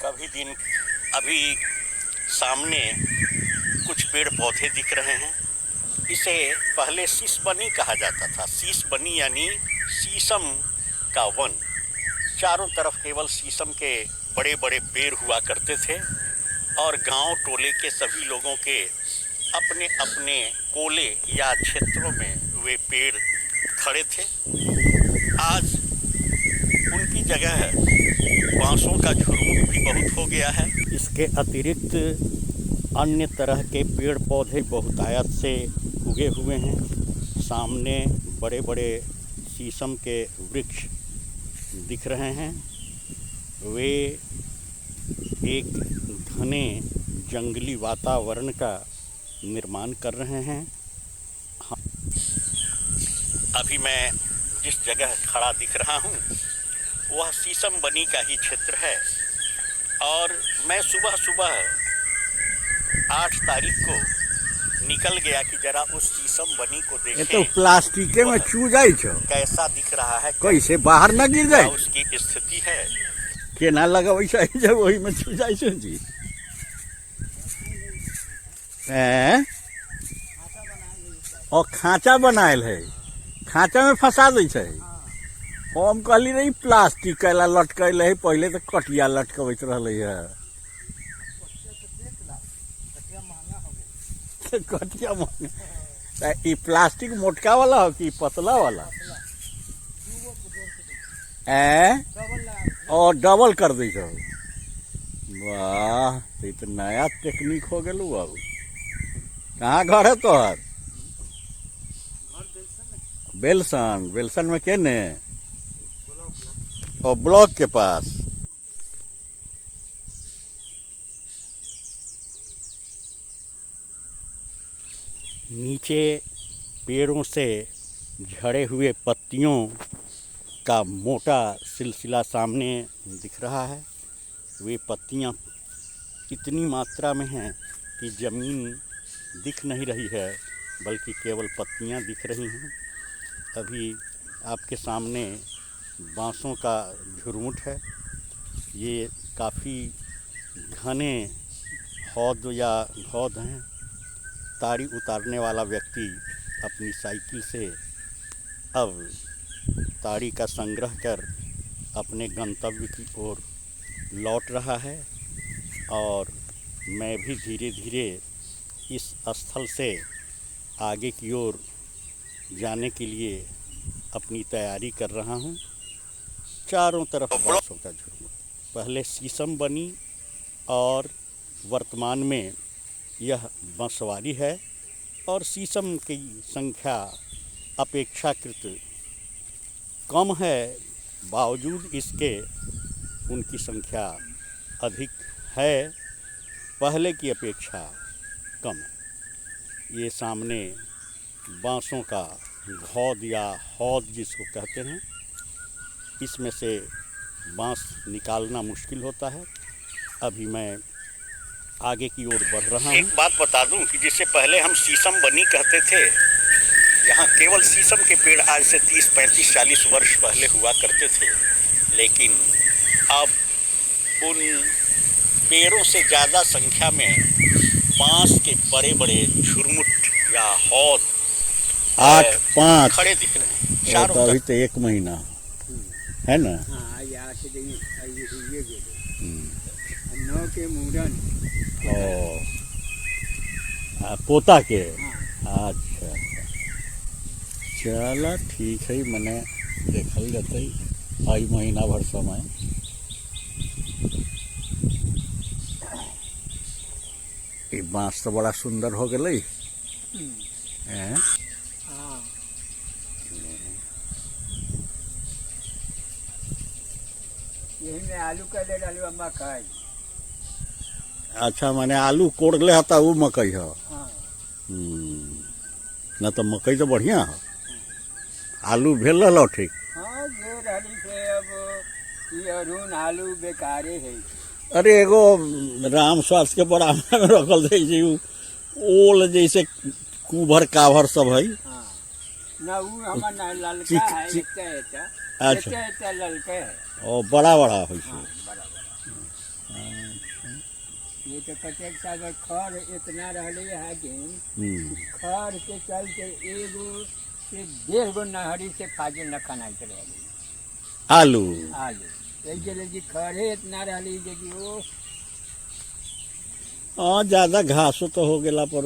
कभी दिन अभी सामने कुछ पेड़ पौधे दिख रहे हैं। इसे पहले शीशबनी कहा जाता था। शीशबनी यानी शीशम का वन। चारों तरफ केवल शीशम के बड़े बड़े पेड़ हुआ करते थे और गांव टोले के सभी लोगों के अपने अपने कोले या क्षेत्रों में वे पेड़ खड़े थे। आज उनकी जगह बांसों का झुरमुट भी बहुत हो गया है। इसके अतिरिक्त अन्य तरह के पेड़ पौधे बहुतायत से उगे हुए हैं। सामने बड़े बड़े शीशम के वृक्ष दिख रहे हैं। वे एक घने जंगली वातावरण का निर्माण कर रहे हैं। अभी मैं जिस जगह खड़ा दिख रहा हूँ वह शीशम बनी का ही क्षेत्र है और मैं सुबह सुबह 8 तारीख को निकल गया कि जरा उस शीशम बनी को देखें। तो प्लास्टिके में चू जाए कैसा दिख रहा है, कैसे बाहर न गिर जाए, उसकी स्थिति है के ना लगा वैसा ही जब वही में चू जाए जी। और खाँचा बनायल है, खाँचा में फंसा दै छै। हम कहली रही प्लास्टिक कैला लटकल है, पहले तो कटिया लटकबैत रहले है। कटिया महंगा, ई प्लास्टिक मोटका वाला हो कि पतला वाला? और डबल कर दी हो। वाह, तो नया टेक्निक हो गलू बाबू। कहाँ घर है तोहर? बेलसन। बेलसन में केने? और ब्लॉक के पास। नीचे पेड़ों से झड़े हुए पत्तियों का मोटा सिलसिला सामने दिख रहा है। वे पत्तियां इतनी मात्रा में हैं कि ज़मीन दिख नहीं रही है, बल्कि केवल पत्तियां दिख रही हैं। अभी आपके सामने बांसों का झुरमुट है। ये काफ़ी घने हौद या हौद हैं। ताड़ी उतारने वाला व्यक्ति अपनी साइकिल से अब ताड़ी का संग्रह कर अपने गंतव्य की ओर लौट रहा है और मैं भी धीरे धीरे इस स्थल से आगे की ओर जाने के लिए अपनी तैयारी कर रहा हूँ। चारों तरफ बांसों का झुरमुट, पहले शीशम बनी और वर्तमान में यह बांसवारी है और शीशम की संख्या अपेक्षाकृत कम है, बावजूद इसके उनकी संख्या अधिक है, पहले की अपेक्षा कम है। ये सामने बांसों का घौद या हौद जिसको कहते हैं, इसमें से बांस निकालना मुश्किल होता है। अभी मैं आगे की ओर बढ़ रहा हूँ। एक बात बता दूं कि जिससे पहले हम शीशम बनी कहते थे, यहाँ केवल शीशम के पेड़ आज से 30, 35, 40 वर्ष पहले हुआ करते थे, लेकिन अब उन पेड़ों से ज़्यादा संख्या में बांस के बड़े बड़े झुरमुट या हौद 8-5 खड़े दिख रहे हैं। चारों अभी तो 1 महीना है ना। पोता के। अच्छा, चला ठीक है, मैंने देखल जाते आई महीना भर समय। ये बांस तो बड़ा सुंदर हो गई। आलू का ले डालू मकई। अच्छा, मैंने आलू कोड़ ले आता वो मकई है। ना तो मकई तो बढ़िया है। आलू भेल रहा ठीक। हाँ, से अब ये अरुण आलू बेकारे है। अरे एगो राम स्वास्थ्य के बराबर में रखल थे ओल जैसे कुभर काभर सब है। हाँ, ना वो हमारा ललका है, अच्छा, ललका है। और बड़ा बड़ा है। हाँ, बड़ा ये तो प्रत्येक साल में खर इतना रहले है कि खर के चलते एगो से 1.5 गो नहरी से फाजिल न खनाइत रहली आलू आलू एक जले जी खरे इतना रहली जे कि वो हाँ ज्यादा घासो तो हो गेला पर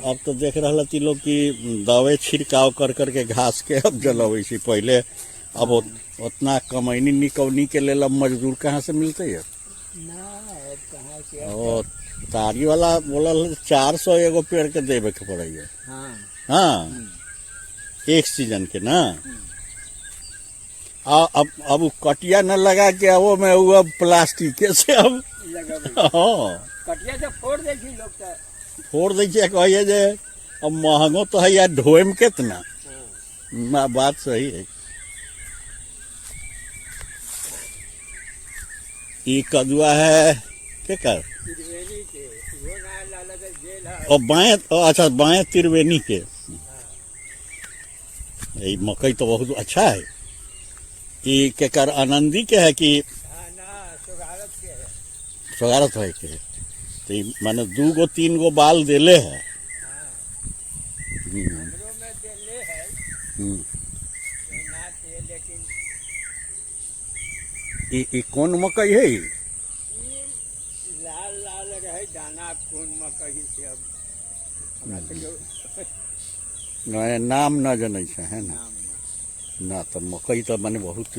अब तो देख रहा थी लोग कि दवे छिड़काव कर करके घास के अब जलवे से पहले अब उतना कमैनी निकौनी के लेल अब मजदूर कहाँ से मिलते है ना अब कहाँ से और तारी वाला बोला 400 एगो पेड़ के देवे के पड़े है हाँ एक सीजन के ना अब वो कटिया न लगा के वो में वो अब प्लास्टिक के से अब हाँ कटिया से फोड़ दे छी लोग तो फोड़ दै छै कहिए जे अब महंगो तो है यार ढोए में कितना बात सही है ये कदुआ है के कर त्रिवेणी के वो ना लाला के जेल है और बाएं अच्छा बाएं त्रिवेणी के ये मकई तो बहुत अच्छा है ये के कर आनंदी के है कि ना सुगारत के है सगारत है के तो माने 2 गो 3 गो बाल देले है हमरो में देले है ना थे लेकिन ये कौन मकई है ई लाल लाल रहे दाना कौन मकई से अब हमरा तो नाम न जनै छै है ना नाम ना तो मकई तो माने बहुत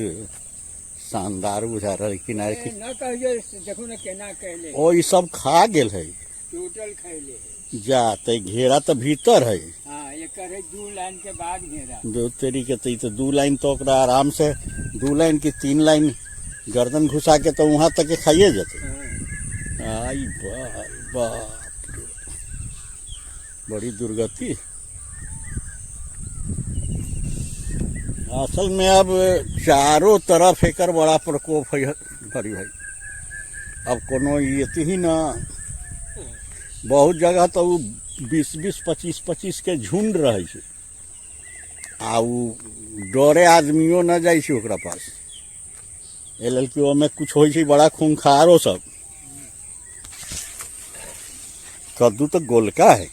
शानदार बुझा रहा किनारे की न कहिए देखो ना केना कहले ओ ये सब खा गेल है टोटल खैले जा ते घेरा तो भीतर है हाँ एकर है 2 लाइन के बाद घेरा दो तेरी के तो 2 लाइन तो ओकरा आराम से 2 लाइन की 3 लाइन गर्दन घुसा के तो वहां तक के खाइए जाते हाँ। आई बाप रे। बड़ी दुर्गति असल में अब चारों तरफ एकर बड़ा प्रकोप है भरी भाई अब कोनो ये ही ना बहुत जगह तो 20-20 25-25 के झुंड रहे छै आ डरे आदमियों न जाइ छै ओकरा पास ए लेल कि ओमे कुछ होइ छै बड़ा खूंखारो सब कद्दू तो गोलका है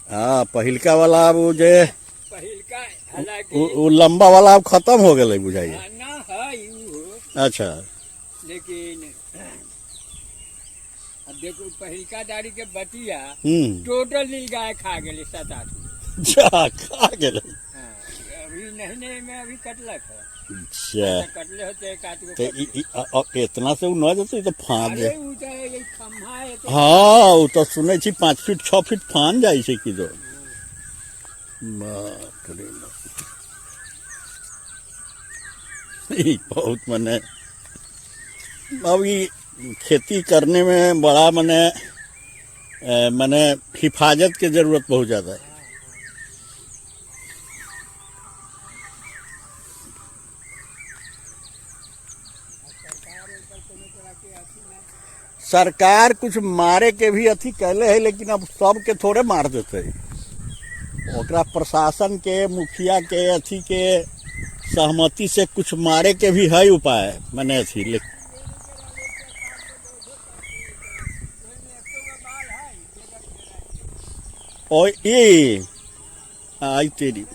हाँ पहिलका वाला अब जे पहिलका हालांकि वो लंबा वाला अब खत्म हो गए बुझाइए ना है ऊ अच्छा लेकिन अब देखो पहिलका दाढ़ी के बतिया हम्म टोटल नीलगाय खा गेले 7-8 जा खा गेले हाँ, अभी नहीं में अभी कटलक है अच्छा कटले होते एक आध गो तो इतना से उ न जते तो फान अरे जाए ऊ तो ये खम्हा है तो हाँ वो तो सुनै छी 5 फीट 6 फीट फान जाइ छै कि दो बाप रे बाप। ई बहुत मने अभी खेती करने में बड़ा मने हिफाजत के जरूरत बहुत ज्यादा है सरकार कुछ मारे के भी अथी कैले है लेकिन अब सब के थोड़े मार देते है ओकरा प्रशासन के मुखिया के अथी के सहमति से कुछ मारे के भी है उपाय मने अथी लेकिन ओ ये आई तेरी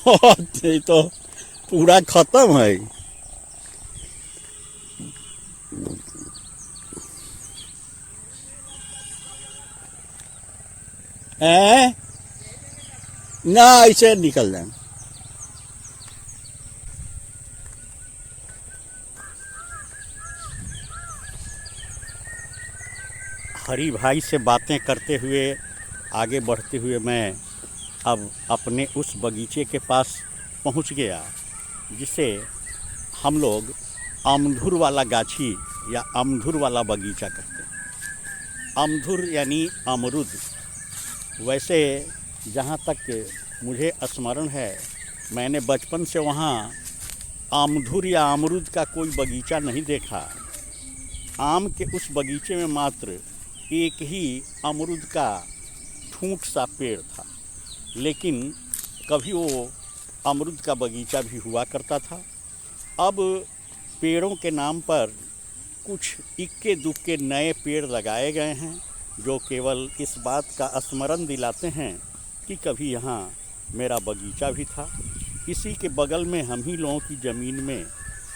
ये तो पूरा खत्म है ना ऐसे निकल जाए हरी भाई से बातें करते हुए आगे बढ़ते हुए मैं अब अपने उस बगीचे के पास पहुंच गया जिसे हम लोग अमधुर वाला गाछी या अमधुर वाला बगीचा कहते हैं। अमधुर यानी अमरुद। वैसे जहाँ तक मुझे स्मरण है मैंने बचपन से वहाँ अमधुर या अमरुद का कोई बगीचा नहीं देखा। आम के उस बगीचे में मात्र एक ही अमरुद का ठूंठ सा पेड़ था, लेकिन कभी वो अमरुद का बगीचा भी हुआ करता था। अब पेड़ों के नाम पर कुछ इक्के दुक्के नए पेड़ लगाए गए हैं, जो केवल इस बात का स्मरण दिलाते हैं कि कभी यहाँ मेरा बगीचा भी था। इसी के बगल में हम ही लोगों की ज़मीन में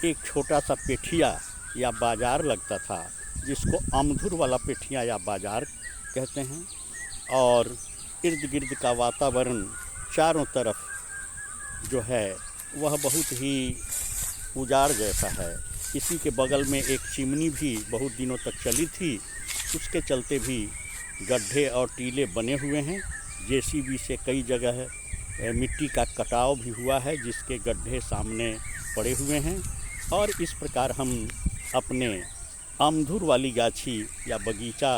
एक छोटा सा पेठिया या बाज़ार लगता था, जिसको अमधुर वाला पेठिया या बाज़ार कहते हैं। और इर्द गिर्द का वातावरण चारों तरफ जो है वह बहुत ही उजाड़ जैसा है। इसी के बगल में एक चिमनी भी बहुत दिनों तक चली थी, उसके चलते भी गड्ढे और टीले बने हुए हैं। जेसीबी से कई जगह मिट्टी का कटाव भी हुआ है, जिसके गड्ढे सामने पड़े हुए हैं। और इस प्रकार हम अपने अमधुर वाली गाछी या बगीचा